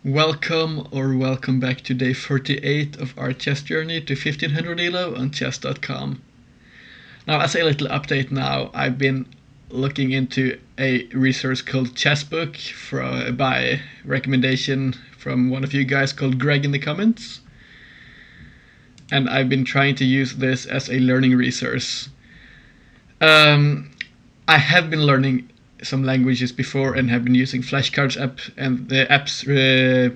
Welcome back to day 48 of our chess journey to 1500 ELO on chess.com. Now, as a little update now, I've been looking into a resource called Chessbook by recommendation from one of you guys called Greg in the comments. And I've been trying to use this as a learning resource. I have been learning some languages before and have been using flashcards app and the apps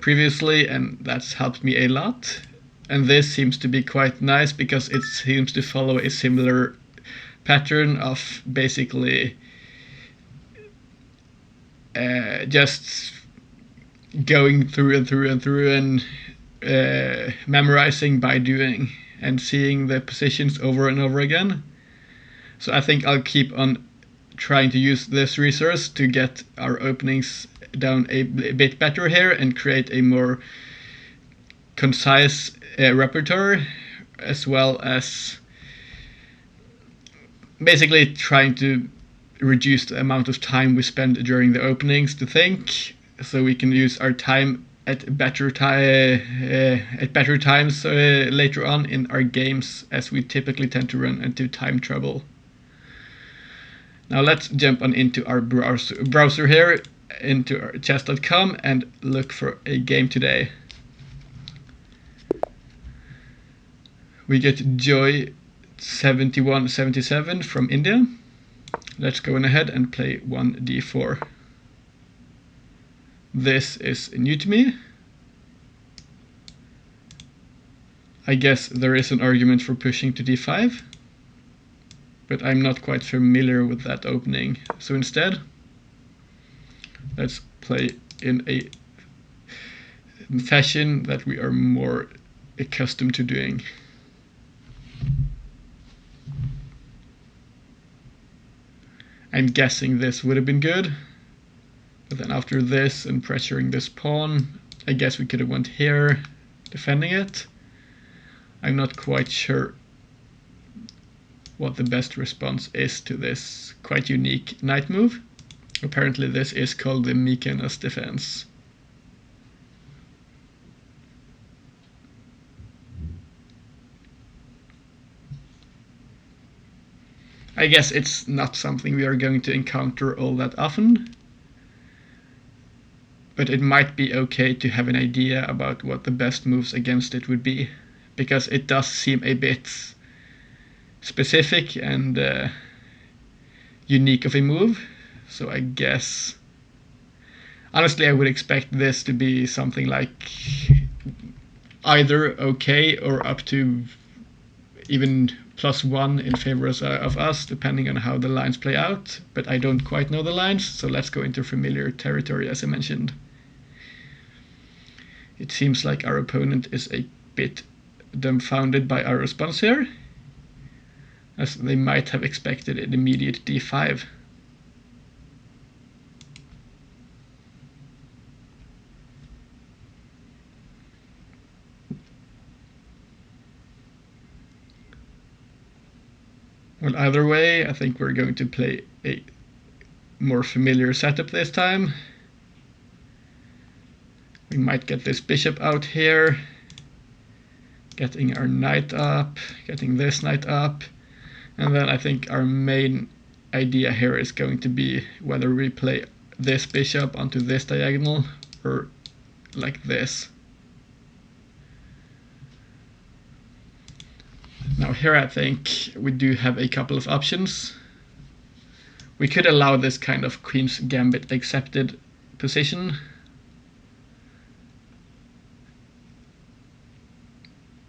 previously, and that's helped me a lot. And this seems to be quite nice because it seems to follow a similar pattern of basically just going through and memorizing by doing and seeing the positions over and over again. So I think I'll keep on trying to use this resource to get our openings down a bit better here and create a more concise repertoire, as well as basically trying to reduce the amount of time we spend during the openings to think, so we can use our time at better times later on in our games, as we typically tend to run into time trouble. Now let's jump on into our browser here, into our chess.com, and look for a game today. We get Joy 7177 from India. Let's go on ahead and play 1d4. This is new to me. I guess there is an argument for pushing to d5. But I'm not quite familiar with that opening. So instead, let's play in a fashion that we are more accustomed to doing. I'm guessing this would have been good, but then after this and pressuring this pawn, I guess we could have went here, defending it. I'm not quite sure what the best response is to this quite unique knight move. Apparently this is called the Mykonos defense. I guess it's not something we are going to encounter all that often, but it might be okay to have an idea about what the best moves against it would be, because it does seem a bit specific and unique of a move. So I guess, honestly, I would expect this to be something like either okay or up to even +1 in favor of us, depending on how the lines play out. But I don't quite know the lines, so let's go into familiar territory, as I mentioned. It seems like our opponent is a bit dumbfounded by our response here, as they might have expected an immediate d5. Well, either way, I think we're going to play a more familiar setup this time. We might get this bishop out here, getting our knight up, getting this knight up. And then I think our main idea here is going to be whether we play this bishop onto this diagonal or like this. Now here I think we do have a couple of options. We could allow this kind of Queen's Gambit accepted position,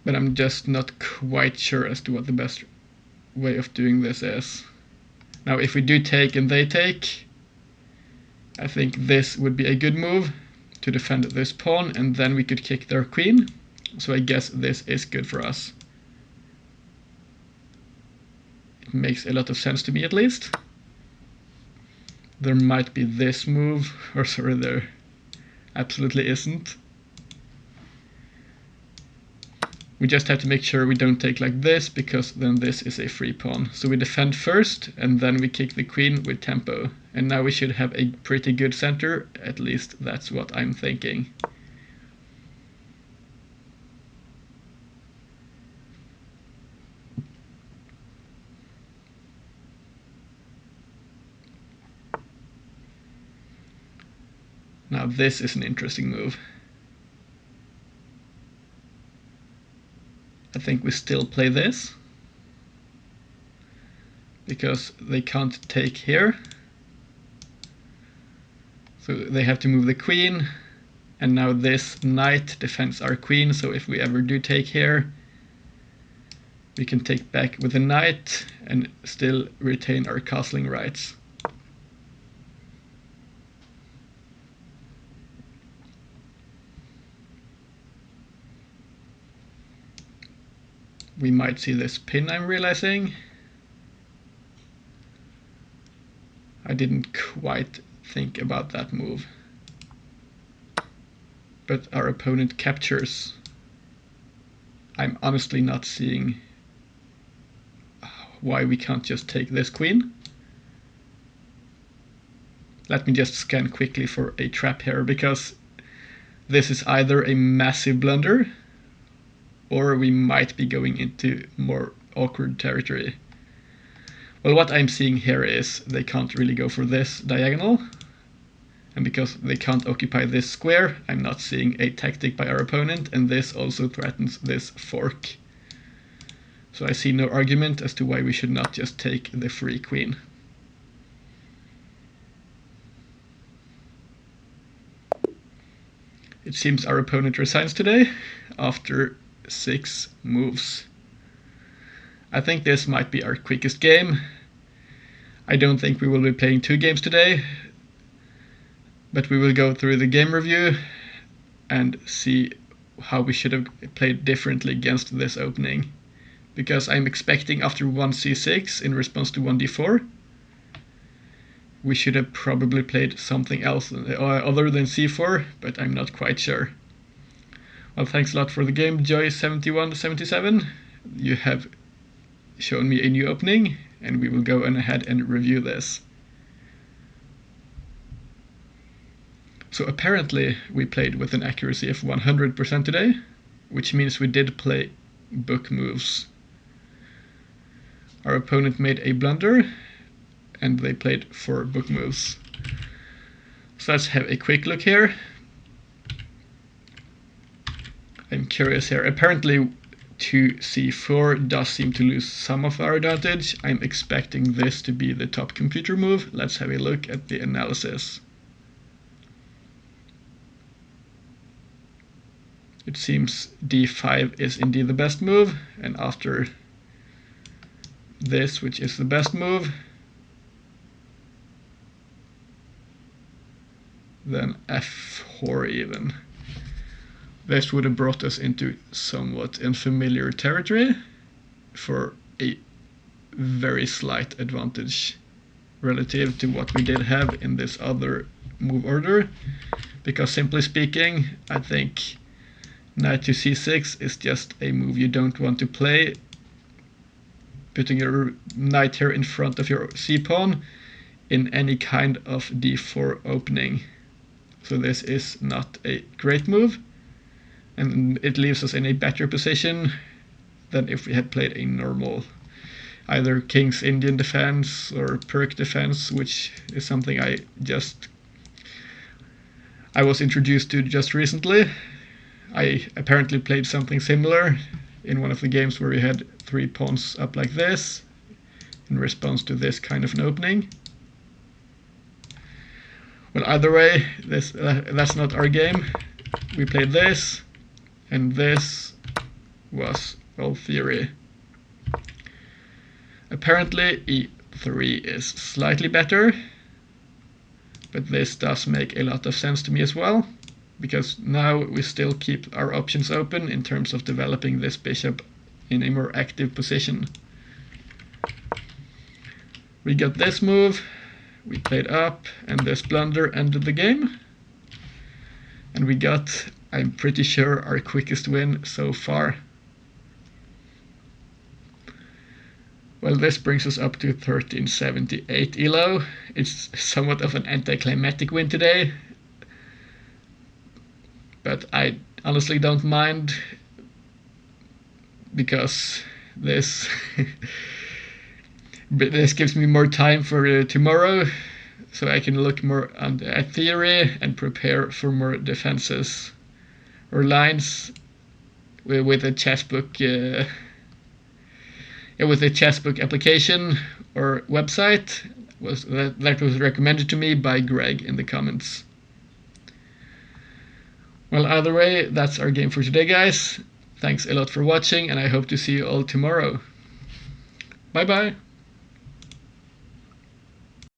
but I'm just not quite sure as to what the best way of doing this is. Now if we do take and they take, I think this would be a good move to defend this pawn, and then we could kick their queen. So I guess this is good for us. It makes a lot of sense to me, at least. There might be this move, or sorry, there absolutely isn't. We just have to make sure we don't take like this, because then this is a free pawn. So we defend first, and then we kick the queen with tempo. And now we should have a pretty good center, at least that's what I'm thinking. Now this is an interesting move. I think we still play this, because they can't take here. So they have to move the queen, and now this knight defends our queen, so if we ever do take here, we can take back with the knight and still retain our castling rights. We might see this pin, I'm realizing. I didn't quite think about that move. But our opponent captures. I'm honestly not seeing why we can't just take this queen. Let me just scan quickly for a trap here, because this is either a massive blunder or we might be going into more awkward territory. Well, what I'm seeing here is they can't really go for this diagonal, and because they can't occupy this square, I'm not seeing a tactic by our opponent, and this also threatens this fork. So I see no argument as to why we should not just take the free queen. It seems our opponent resigns today after 6 moves. I think this might be our quickest game. I don't think we will be playing 2 games today, but we will go through the game review and see how we should have played differently against this opening. Because I'm expecting after 1c6 in response to 1d4, we should have probably played something else other than c4, but I'm not quite sure. Well, thanks a lot for the game, Joy7177. You have shown me a new opening, and we will go on ahead and review this. So apparently we played with an accuracy of 100% today, which means we did play book moves. Our opponent made a blunder, and they played 4 book moves. So let's have a quick look here. I'm curious here. Apparently 2c4 does seem to lose some of our advantage. I'm expecting this to be the top computer move. Let's have a look at the analysis. It seems d5 is indeed the best move, and after this, which is the best move, then f4 even. This would have brought us into somewhat unfamiliar territory for a very slight advantage relative to what we did have in this other move order, because simply speaking, I think knight to c6 is just a move you don't want to play. Putting your knight here in front of your c-pawn in any kind of d4 opening. So this is not a great move, and it leaves us in a better position than if we had played a normal either King's Indian defense or Perk defense, which is something I was introduced to just recently. I apparently played something similar in one of the games where we had 3 pawns up like this in response to this kind of an opening. Well, either way, that's not our game. We played this, and this was all theory. Apparently e3 is slightly better, but this does make a lot of sense to me as well, because now we still keep our options open in terms of developing this bishop in a more active position. We got this move, we played up, and this blunder ended the game. And we got, I'm pretty sure, our quickest win so far. Well, this brings us up to 1378 ELO. It's somewhat of an anticlimactic win today, but I honestly don't mind, because this gives me more time for tomorrow, so I can look more at theory and prepare for more defenses or lines with a chess book. With a chess book application or website that was recommended to me by Greg in the comments. Well, either way, that's our game for today, guys. Thanks a lot for watching, and I hope to see you all tomorrow. Bye bye.